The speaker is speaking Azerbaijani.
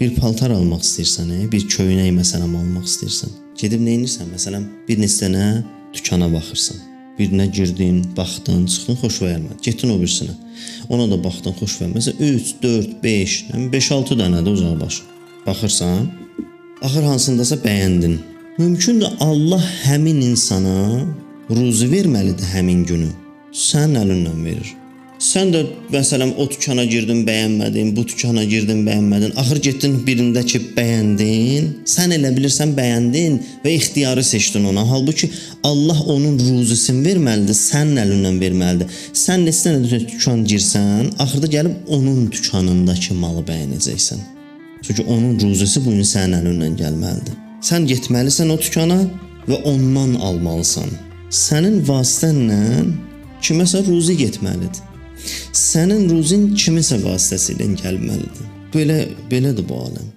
Bir paltar almaq istəyirsən, bir köynək məsələn almaq istəyirsən. Gedib nə edirsən? Məsələn, bir neçə dənə dükana baxırsan. Birinə girdin, baxdın, çıxdın, xoş gəlmədi. Getdin o birisinə. Ona da baxdın, xoş gəlmədi. Məsələn 3, 4, 5, 5-6 dənə də uzağa baxırsan. Axır hansındasa bəyəndin. Mümkündür Allah həmin insana ruzi verməlidir həmin günü. Sənin əlindən verir. Sən də məsələn o dükana girdin, bəyənmədin, bu dükana girdin, bəyənmədin. Axır getdin birində ki, bəyəndin. Sən elə bilirsən bəyəndin və ixtiyarı seçdin ona. Halbuki Allah onun ruzisini verməlidir, sənin əlindən verməlidir. Sən neçə dənə dükan girsən, axırda gəlib onun dükanındakı malı bəyənəcəksən. Çünki onun ruzisi bu gün sənin əlindən gəlməlidir. Sən getməlisən o dükana və ondan almalısan. Sənin vasitənlə kiməsə ruzi getməlidir. Sənin ruzin kiminsə vasitəsilə gəlməlidir. Belədir bu aləm.